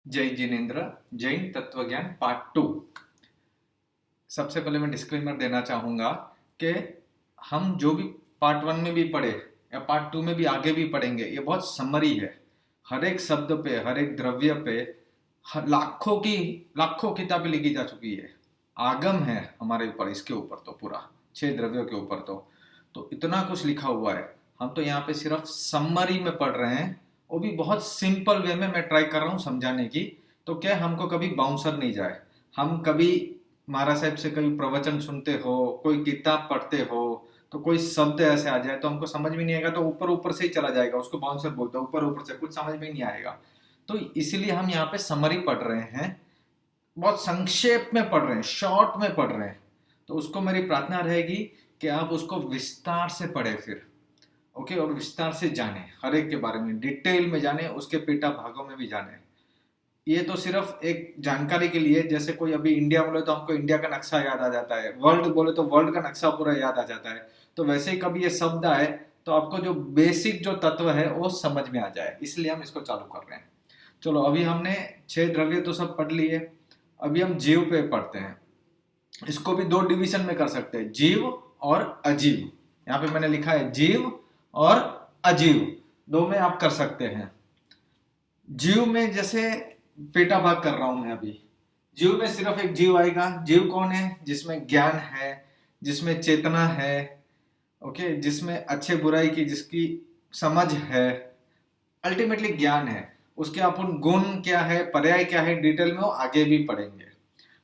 जय जिनेन्द्र। जैन तत्वज्ञान पार्ट 2। सबसे पहले मैं डिस्क्लेमर देना चाहूँगा कि हम जो भी पार्ट 1 में भी पढ़े या पार्ट 2 में भी आगे भी पढ़ेंगे, ये बहुत समरी है। हर एक शब्द पे, हर एक द्रव्य पे लाखों किताबें लिखी जा चुकी है। आगम है हमारे ऊपर, इसके ऊपर तो पूरा 6 द्रव्यों के ऊपर तो इतना कुछ लिखा हुआ है। हम तो यहाँ पे सिर्फ समरी में पढ़ रहे हैं, वो भी बहुत सिंपल वे में मैं ट्राई कर रहा हूँ समझाने की। तो क्या हमको कभी बाउंसर नहीं जाए। हम कभी महाराज साहब से कभी प्रवचन सुनते हो, कोई किताब पढ़ते हो, तो कोई शब्द ऐसे आ जाए तो हमको समझ में नहीं आएगा, तो ऊपर ऊपर से ही चला जाएगा, उसको बाउंसर बोलते हैं। ऊपर ऊपर से कुछ समझ में नहीं आएगा। तो इसीलिए हम यहाँ पे समरी पढ़ रहे हैं, बहुत संक्षेप में पढ़ रहे हैं, शॉर्ट में पढ़ रहे हैं। तो उसको मेरी प्रार्थना रहेगी कि आप उसको विस्तार से पढ़े फिर, ओके, और विस्तार से जाने, हर एक के बारे में डिटेल में जाने, उसके पेटा भागों में भी जाने। ये तो सिर्फ एक जानकारी के लिए, जैसे कोई अभी इंडिया बोले तो हमको इंडिया का नक्शा याद आ जाता है, वर्ल्ड बोले तो वर्ल्ड का नक्शा पूरा याद आ जाता है। तो वैसे ही कभी ये शब्द आए तो आपको जो बेसिक जो तत्व है वो समझ में आ जाए, इसलिए हम इसको चालू कर रहे हैं। चलो, अभी हमने 6 द्रव्य तो सब पढ़ लिए। अभी हम जीव पे पढ़ते हैं। इसको भी 2 डिवीजन में कर सकते हैं, जीव और अजीव। यहाँ पे मैंने लिखा है जीव और अजीव, 2 में आप कर सकते हैं। जीव में जैसे पेटा भाग कर रहा हूं मैं अभी। जीव में सिर्फ एक जीव आएगा। जीव कौन है? जिसमें ज्ञान है, जिसमें चेतना है, ओके, जिसमें अच्छे बुराई की जिसकी समझ है, अल्टीमेटली ज्ञान है। उसके अपन गुण क्या है, पर्याय क्या है, डिटेल में वो आगे भी पढ़ेंगे।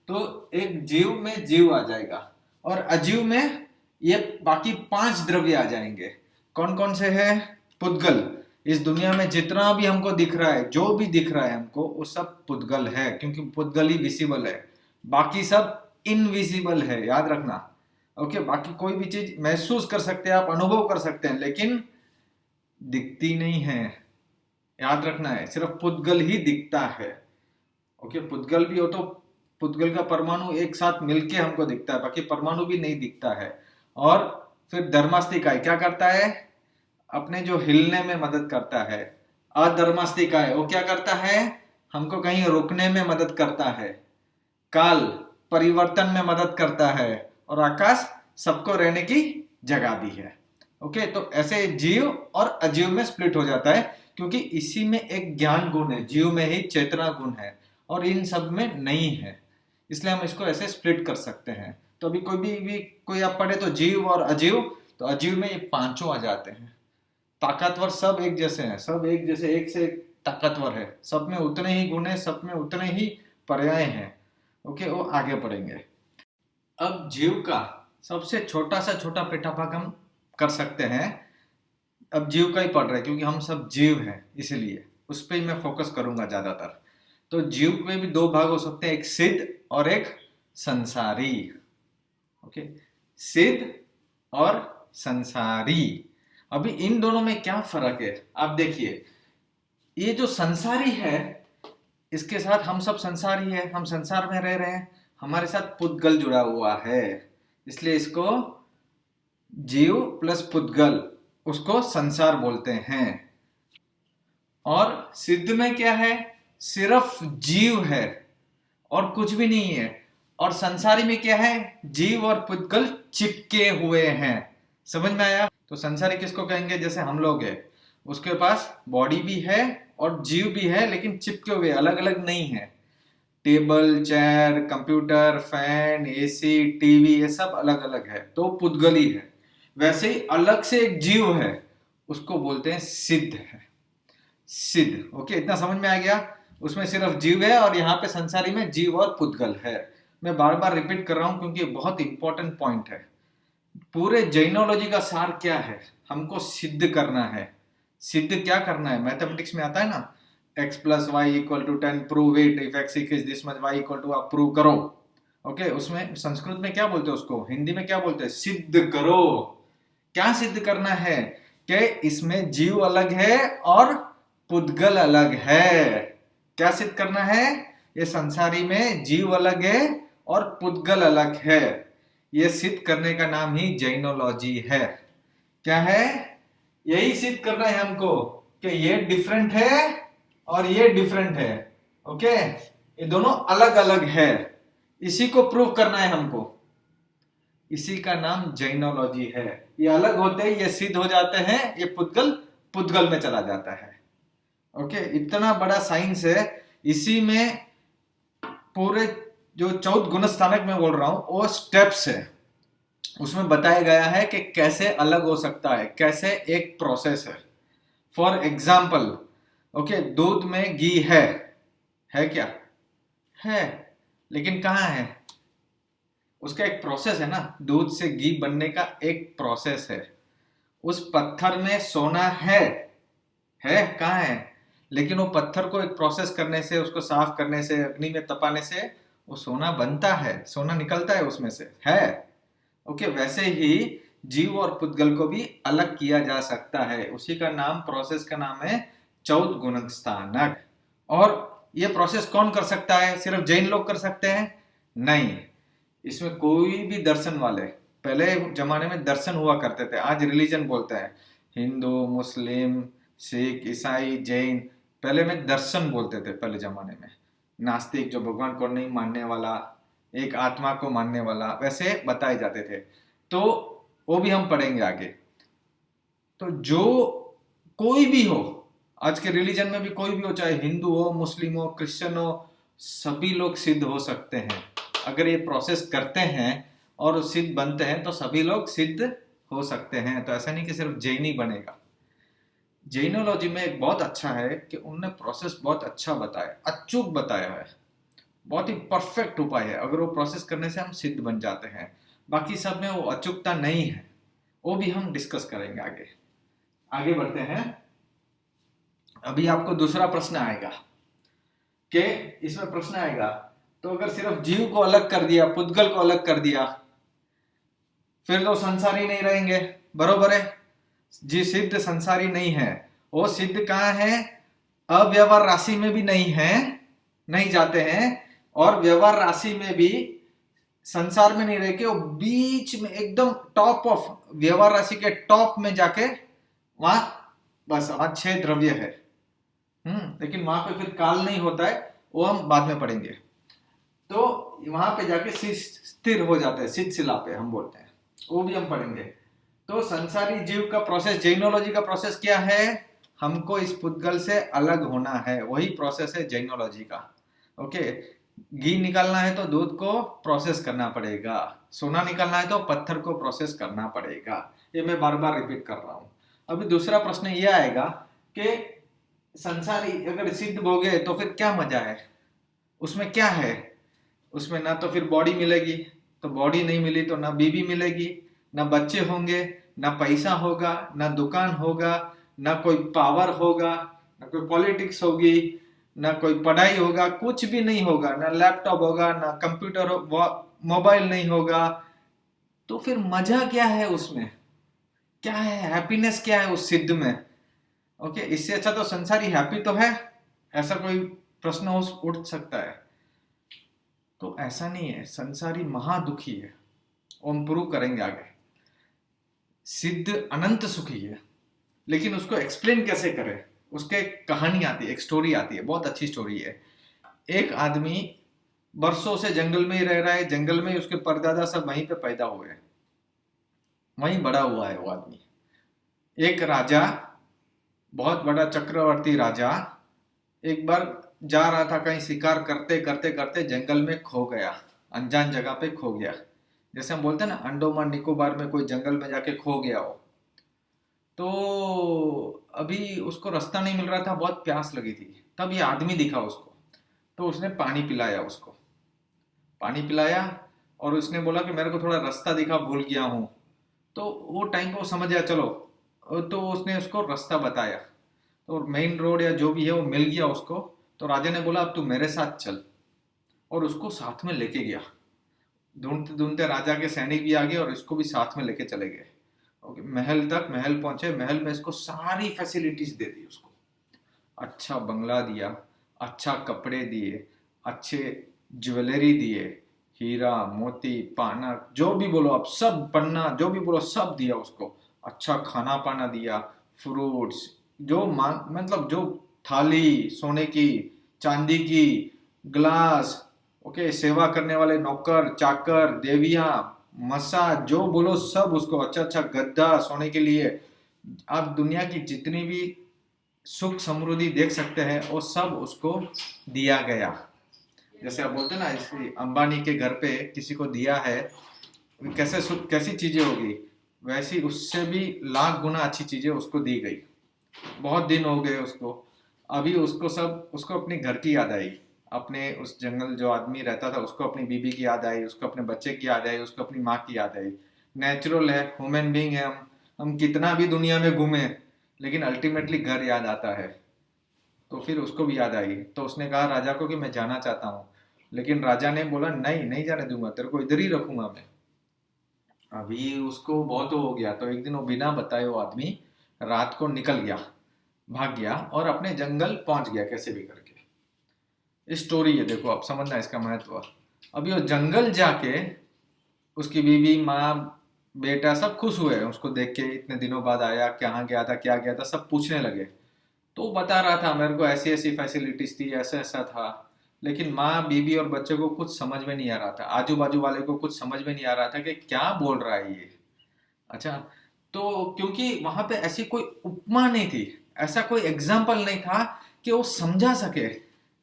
तो एक जीव में जीव आ जाएगा, और अजीव में ये बाकी 5 द्रव्य आ जाएंगे। कौन कौन से हैं? पुद्गल। इस दुनिया में जितना भी हमको दिख रहा है, जो भी दिख रहा है हमको, वो सब पुद्गल है, क्योंकि पुद्गल ही विजिबल है, बाकी सब इनविजिबल है, याद रखना। ओके, बाकी कोई भी चीज महसूस कर सकते हैं आप, अनुभव कर सकते हैं, लेकिन दिखती नहीं है, याद रखना है। सिर्फ पुद्गल ही दिखता है। ओके, पुद्गल भी हो तो पुद्गल का परमाणु एक साथ मिलके हमको दिखता है, बाकी परमाणु भी नहीं दिखता है। और फिर धर्मास्तिकाय क्या करता है? अपने जो हिलने में मदद करता है। अधर्मास्तिकाय वो क्या करता है? हमको कहीं रुकने में मदद करता है। काल परिवर्तन में मदद करता है। और आकाश सबको रहने की जगह भी है। ओके, तो ऐसे जीव और अजीव में स्प्लिट हो जाता है, क्योंकि इसी में एक ज्ञान गुण है, जीव में ही चेतना गुण है, और इन सब में नहीं है। इसलिए हम इसको ऐसे स्प्लिट कर सकते हैं। तो अभी कोई आप पढ़े तो जीव और अजीव, तो अजीव में ये 5 आ जाते हैं। ताकतवर सब एक जैसे हैं, सब एक जैसे, एक से एक ताकतवर है, सब में उतने ही गुण है, सब में उतने ही पर्याय हैं। ओके, वो आगे पढ़ेंगे। अब जीव का सबसे छोटा सा छोटा पेटा भाग हम कर सकते हैं। अब जीव का ही पढ़ रहे हैं, क्योंकि हम सब जीव हैं, इसीलिए उस पर ही मैं फोकस करूंगा ज्यादातर। तो जीव में भी 2 भाग हो सकते हैं, एक सिद्ध और एक संसारी। ओके, सिद्ध और संसारी। अभी इन दोनों में क्या फर्क है आप देखिए। ये जो संसारी है, इसके साथ हम सब संसारी है, हम संसार में रह रहे हैं, हमारे साथ पुद्गल जुड़ा हुआ है, इसलिए इसको जीव प्लस पुद्गल, उसको संसार बोलते हैं। और सिद्ध में क्या है? सिर्फ जीव है और कुछ भी नहीं है। और संसारी में क्या है? जीव और पुद्गल चिपके हुए हैं। समझ में आया? तो संसारी किसको कहेंगे? जैसे हम लोग है, उसके पास बॉडी भी है और जीव भी है, लेकिन चिपके हुए, अलग अलग नहीं है। Table, chair, computer, fan, AC, TV, ये सब अलग अलग है, तो पुद्गल ही है। वैसे ही अलग से एक जीव है, उसको बोलते हैं सिद्ध है। सिद्ध। ओके, इतना समझ में आ गया? उसमें सिर्फ जीव है, और यहाँ पे संसारी में जीव और पुद्गल है। मैं बार बार रिपीट कर रहा हूं, क्योंकि बहुत इंपॉर्टेंट पॉइंट है। पूरे जैनोलॉजी का सार क्या है? हमको सिद्ध करना है। सिद्ध क्या करना है? मैथमेटिक्स में आता है ना, x plus Y equal to 10, prove it, if x is this much, y equal to, आप प्रूव करो। ओके, उसमें संस्कृत में क्या बोलते हैं उसको, हिंदी में क्या बोलते हैं? सिद्ध करो। क्या सिद्ध करना है? कि इसमें जीव अलग है और पुद्गल अलग है। क्या सिद्ध करना है? ये संसारी में जीव अलग है और पुद्गल अलग है। ये सिद्ध करने का नाम ही जैनोलॉजी है। क्या है? यही सिद्ध करना है हमको कि ये डिफरेंट है और ये डिफरेंट है। ओके, ये दोनों अलग अलग है, इसी को प्रूव करना है हमको। इसी का नाम जैनोलॉजी है। ये अलग होते हैं, ये सिद्ध हो जाते हैं, ये पुद्गल पुद्गल में चला जाता है। ओके, इतना बड़ा साइंस है। इसी में पूरे जो 14 गुणस्थानक में बोल रहा हूं वो स्टेप्स है, उसमें बताया गया है कि कैसे अलग हो सकता है, कैसे एक प्रोसेस है। फॉर एग्जाम्पल, ओके, दूध में घी है क्या? है, लेकिन कहाँ है? उसका एक प्रोसेस है ना, दूध से घी बनने का एक प्रोसेस है। उस पत्थर में सोना है कहाँ है? लेकिन वो पत्थर को एक प्रोसेस करने से, उसको साफ करने से, अग्नि में तपाने से वो सोना बनता है, सोना निकलता है उसमें से, है। ओके, वैसे ही जीव और पुद्गल को भी अलग किया जा सकता है। उसी का नाम, प्रोसेस का नाम है चौथ गुणस्थानक। और ये प्रोसेस कौन कर सकता है? सिर्फ जैन लोग कर सकते हैं? नहीं, इसमें कोई भी दर्शन वाले, पहले जमाने में दर्शन हुआ करते थे, आज रिलीजन बोलते हैं, हिंदू, मुस्लिम, सिख, ईसाई, जैन, पहले में दर्शन बोलते थे पहले जमाने में। नास्तिक, जो भगवान को नहीं मानने वाला, एक आत्मा को मानने वाला, वैसे बताए जाते थे। तो वो भी हम पढ़ेंगे आगे। तो जो कोई भी हो, आज के रिलीजन में भी कोई भी हो, चाहे हिंदू हो, मुस्लिम हो, क्रिश्चियन हो, सभी लोग सिद्ध हो सकते हैं। अगर ये प्रोसेस करते हैं और सिद्ध बनते हैं तो सभी लोग सिद्ध हो सकते हैं। तो ऐसा नहीं कि सिर्फ जैन ही बनेगा। जैनोलॉजी में एक बहुत अच्छा है कि उन्होंने प्रोसेस बहुत अच्छा बताया, अचूक बताया है, बहुत ही परफेक्ट उपाय है। अगर वो प्रोसेस करने से हम सिद्ध बन जाते हैं। बाकी सब में वो अचूकता नहीं है, वो भी हम डिस्कस करेंगे आगे। आगे बढ़ते हैं। अभी आपको दूसरा प्रश्न आएगा कि इसमें प्रश्न आएगा, तो अगर सिर्फ जीव को अलग कर दिया, पुद्गल को अलग कर दिया, फिर तो संसारी नहीं रहेंगे, बरोबर है? जी सिद्ध संसारी नहीं है। वो सिद्ध कहाँ है? अव्यवहार राशि में भी नहीं है, नहीं जाते हैं, और व्यवहार राशि में भी संसार में नहीं रह के वो बीच में एकदम टॉप ऑफ व्यवहार राशि के टॉप में जाके वहां, बस वहां 6 द्रव्य है। लेकिन वहां पे फिर काल नहीं होता है, वो हम बाद में पढ़ेंगे। तो वहां पे जाके स्थिर हो जाते हैं, सिद्ध शिला पे हम बोलते हैं, वो भी हम पढ़ेंगे। तो संसारी जीव का प्रोसेस, जैनोलॉजी का प्रोसेस क्या है? हमको इस पुद्गल से अलग होना है, वही प्रोसेस है जैनोलॉजी का। ओके, घी निकालना है तो दूध को प्रोसेस करना पड़ेगा, सोना निकालना है तो पत्थर को प्रोसेस करना पड़ेगा। ये मैं बार बार रिपीट कर रहा हूं। अभी दूसरा प्रश्न ये आएगा कि संसारी अगर सिद्ध हो गए तो फिर क्या मजा है? उसमें क्या है? उसमें ना तो फिर बॉडी मिलेगी, तो बॉडी नहीं मिली तो ना बीबी मिलेगी, ना बच्चे होंगे, ना पैसा होगा, ना दुकान होगा, ना कोई पावर होगा, ना कोई पॉलिटिक्स होगी, ना कोई पढ़ाई होगा, कुछ भी नहीं होगा, ना लैपटॉप होगा, ना कंप्यूटर, मोबाइल नहीं होगा। तो फिर मजा क्या है उसमें? क्या है हैप्पीनेस, क्या है उस सिद्ध में? ओके, इससे अच्छा तो संसारी हैप्पी तो है, ऐसा कोई प्रश्न उठ सकता है? तो ऐसा नहीं है, संसारी महादुखी है, हम प्रूव करेंगे आगे। सिद्ध अनंत सुखी है, लेकिन उसको एक्सप्लेन कैसे करें? उसके एक कहानी आती है, एक स्टोरी आती है, बहुत अच्छी स्टोरी है। एक आदमी बरसों से जंगल में ही रह रहा है, जंगल में ही उसके परदादा सब वहीं पे पैदा हुए हैं, वहीं बड़ा हुआ है वो आदमी। एक राजा, बहुत बड़ा चक्रवर्ती राजा, एक बार जा रहा था कहीं शिकार करते करते करते जंगल में खो गया, अनजान जगह पे खो गया। जैसे हम बोलते हैं ना, अंडोमान निकोबार में कोई जंगल में जाके खो गया हो। तो अभी उसको रास्ता नहीं मिल रहा था, बहुत प्यास लगी थी। तब ये आदमी दिखा उसको, तो उसने पानी पिलाया उसको, पानी पिलाया, और उसने बोला कि मेरे को थोड़ा रास्ता दिखा, भूल गया हूँ। तो वो टाइम पे वो समझ गया, चलो। तो उसने उसको रास्ता बताया, तो मेन रोड या जो भी है वो मिल गया उसको। तो राजा ने बोला अब तू मेरे साथ चल, और उसको साथ में लेके गया। ढूंढते ढूंढते राजा के सैनिक भी आ गए और इसको भी साथ में लेके चले गए। ओके, महल तक, महल पहुंचे, महल में इसको सारी फैसिलिटीज दे दी उसको। अच्छा बंगला दिया, अच्छा कपड़े दिए, अच्छे ज्वेलरी दिए, हीरा मोती पाना जो भी बोलो आप, सब पन्ना जो भी बोलो सब दिया उसको। अच्छा खाना पाना दिया, फ्रूट्स, जो मतलब जो थाली सोने की, चांदी की ग्लास, ओके, सेवा करने वाले नौकर चाकर देवियां, मसाज, जो बोलो सब उसको, अच्छा अच्छा गद्दा सोने के लिए। आप दुनिया की जितनी भी सुख समृद्धि देख सकते हैं वो सब उसको दिया गया। जैसे आप बोलते हैं ना, इसी अंबानी के घर पे किसी को दिया है, कैसे कैसी चीजें होगी, वैसी उससे भी लाख गुना अच्छी चीजें उसको दी गई। बहुत दिन हो गए उसको, अभी उसको सब, उसको अपने घर की याद आई, अपने उस जंगल जो आदमी रहता था उसको अपनी बीबी की याद आई, उसको अपने बच्चे की याद आई, उसको अपनी माँ की याद आई। नेचुरल है, ह्यूमन बीइंग है हम कितना भी दुनिया में घूमे लेकिन अल्टीमेटली घर याद आता है। तो फिर उसको भी याद आई, तो उसने कहा राजा को कि मैं जाना चाहता हूँ। लेकिन राजा ने बोला नहीं नहीं जाने दूंगा, तेरे को इधर ही रखूंगा मैं। अभी उसको बहुत हो गया, तो एक दिन वो बिना बताए वो आदमी रात को निकल गया, भाग गया और अपने जंगल पहुंच गया कैसे भी करके। इस स्टोरी है, देखो आप समझना इसका महत्व। अभी वो जंगल जाके उसकी बीवी माँ बेटा सब खुश हुए उसको देख के, इतने दिनों बाद आया, कहाँ गया था क्या गया था सब पूछने लगे। तो वो बता रहा था मेरे को ऐसी ऐसी फैसिलिटीज थी, ऐसा ऐसा था। लेकिन माँ बीवी और बच्चे को कुछ समझ में नहीं आ रहा था, आजू बाजू वाले को कुछ समझ में नहीं आ रहा था कि क्या बोल रहा है ये। अच्छा, तो क्योंकि वहां पे ऐसी कोई उपमा नहीं थी, ऐसा कोई एग्जाम्पल नहीं था कि वो समझा सके।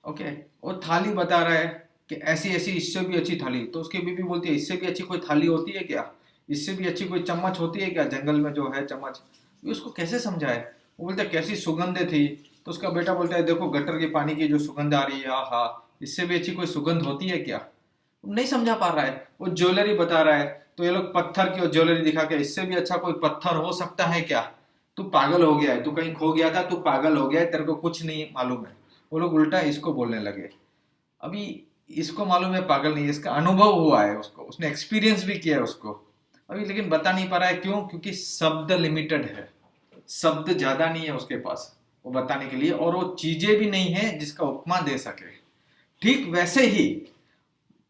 ओके, वो थाली बता रहा है कि ऐसी ऐसी इससे भी अच्छी थाली, तो उसकी बीवी बोलती है इससे भी अच्छी कोई थाली होती है क्या, इससे भी अच्छी कोई चम्मच होती है क्या, जंगल में जो है चम्मच। ये उसको कैसे समझाए। वो बोलता है कैसी सुगंध थी, तो उसका बेटा बोलता है देखो गटर के पानी की जो सुगंध आ रही है, आहा, इससे भी अच्छी कोई सुगंध होती है क्या। नहीं समझा पा रहा है। वो ज्वेलरी बता रहा है, तो ये लोग पत्थर की और ज्वेलरी दिखा के इससे भी अच्छा कोई पत्थर हो सकता है क्या, तू पागल हो गया है, तू कहीं खो गया था, तू पागल हो गया है, तेरे को कुछ नहीं मालूम है। वो लोग उल्टा इसको बोलने लगे। अभी इसको मालूम है पागल नहीं है, इसका अनुभव हुआ है उसको, उसने एक्सपीरियंस भी किया है उसको। अभी लेकिन बता नहीं पा रहा है, क्यों, क्योंकि शब्द लिमिटेड है, शब्द ज्यादा नहीं है उसके पास वो बताने के लिए, और वो चीजें भी नहीं है जिसका उपमा दे सके। ठीक वैसे ही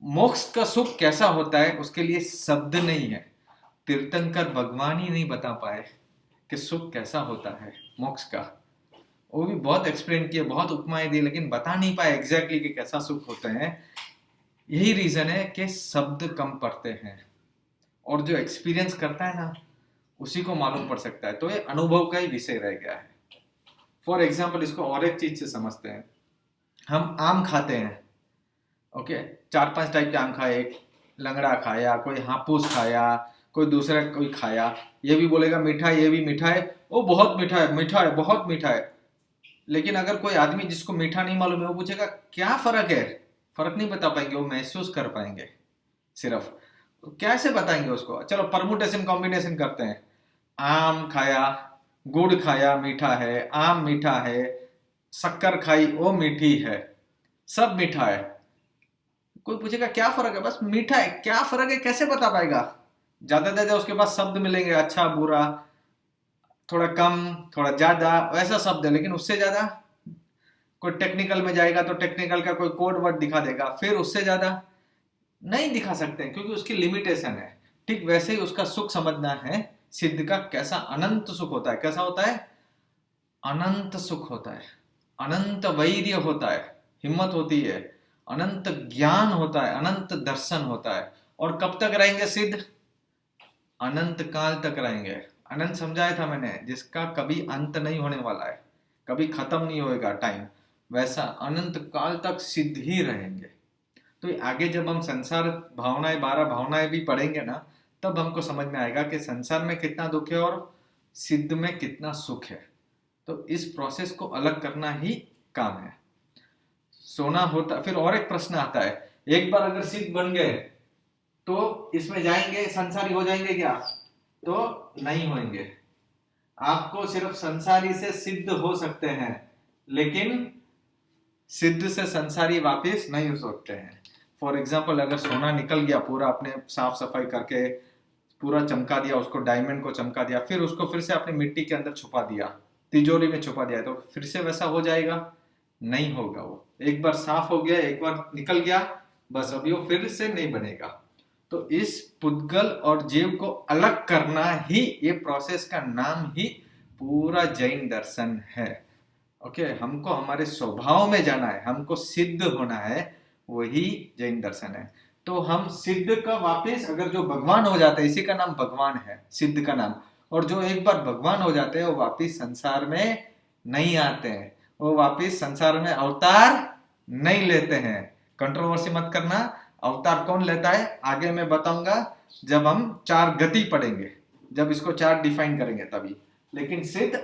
मोक्ष का सुख कैसा होता है उसके लिए शब्द नहीं है। तीर्थंकर भगवान ही नहीं बता पाए कि सुख कैसा होता है मोक्ष का। वो भी बहुत एक्सप्लेन किए, बहुत उपमाएं दी, लेकिन बता नहीं पाए एग्जैक्टली कि कैसा सुख होता है। यही रीजन है कि शब्द कम पड़ते हैं, और जो एक्सपीरियंस करता है ना उसी को मालूम पड़ सकता है। तो ये अनुभव का ही विषय रह गया है। फॉर एग्जाम्पल इसको और एक चीज से समझते हैं। हम आम खाते हैं, ओके, चार पांच टाइप के आम खाए, एक लंगड़ा खाया, कोई हापूस खाया, कोई दूसरा कोई खाया। ये भी बोलेगा मीठा है, ये भी मीठा है, वो बहुत मीठा है, मीठा है, बहुत मीठा है। लेकिन अगर कोई आदमी जिसको मीठा नहीं मालूम है वो पूछेगा क्या फर्क है, फर्क नहीं बता पाएंगे, वो महसूस कर पाएंगे सिर्फ। तो कैसे बताएंगे उसको, चलो परमुटेशन कॉम्बिनेशन करते हैं। आम खाया, गुड़ खाया, मीठा है, आम मीठा है, शक्कर खाई वो मीठी है, सब मीठा है। कोई पूछेगा क्या फर्क है, बस मीठा है, क्या फर्क है कैसे बता पाएगा। ज्यादा ज्यादा उसके पास शब्द मिलेंगे, अच्छा बुरा, थोड़ा कम, थोड़ा ज्यादा, वैसा शब्द है। लेकिन उससे ज्यादा कोई टेक्निकल में जाएगा तो टेक्निकल का कोई कोड वर्ड दिखा देगा, फिर उससे ज्यादा नहीं दिखा सकते क्योंकि उसकी लिमिटेशन है। ठीक वैसे ही उसका सुख समझना है, सिद्ध का कैसा अनंत सुख होता है, कैसा होता है, अनंत सुख होता है, अनंत वैर्य होता है, हिम्मत होती है, अनंत ज्ञान होता है, अनंत दर्शन होता है। और कब तक रहेंगे सिद्ध, अनंत काल तक रहेंगे। अनंत समझाया था मैंने, जिसका कभी अंत नहीं होने वाला है, कभी खत्म नहीं होएगा टाइम, वैसा अनंत काल तक सिद्ध ही रहेंगे। तो आगे जब हम संसार भावनाएं 12 भावनाएं भी पढ़ेंगे ना, तब हमको समझ में आएगा कि संसार में कितना दुख है और सिद्ध में कितना सुख है। तो इस प्रोसेस को अलग करना ही काम है। सोना होता, फिर और एक प्रश्न आता है, एक बार अगर सिद्ध बन गए तो इसमें जाएंगे, संसारी हो जाएंगे क्या, तो नहीं होंगे। आपको सिर्फ संसारी से सिद्ध हो सकते हैं, लेकिन सिद्ध से संसारी वापिस नहीं हो सकते हैं। फॉर एग्जाम्पल अगर सोना निकल गया पूरा, आपने साफ सफाई करके पूरा चमका दिया उसको, डायमंड को चमका दिया, फिर उसको फिर से आपने मिट्टी के अंदर छुपा दिया, तिजोरी में छुपा दिया, तो फिर से वैसा हो जाएगा, नहीं होगा। वो एक बार साफ हो गया, एक बार निकल गया, बस अभी वो फिर से नहीं बनेगा। तो इस पुद्गल और जीव को अलग करना ही, ये प्रोसेस का नाम ही पूरा जैन दर्शन है। ओके, हमको हमारे स्वभाव में जाना है, हमको सिद्ध होना है, वही जैन दर्शन है। तो हम सिद्ध का वापस, अगर जो भगवान हो जाते हैं, इसी का नाम भगवान है, सिद्ध का नाम। और जो एक बार भगवान हो जाते हैं वो वापस संसार में नहीं आते हैं, वो वापस संसार में अवतार नहीं लेते हैं। कंट्रोवर्सी मत करना, अवतार कौन लेता है आगे मैं बताऊंगा, जब हम चार गति पढ़ेंगे, जब इसको चार डिफाइन करेंगे तभी। लेकिन सिद्ध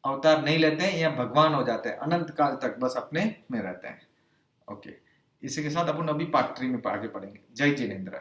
अवतार नहीं लेते हैं या भगवान हो जाते हैं, अनंत काल तक बस अपने में रहते हैं। ओके, इसी के साथ अपन अभी पार्ट 3 में आगे पढ़ेंगे। जय जिनेन्द्र।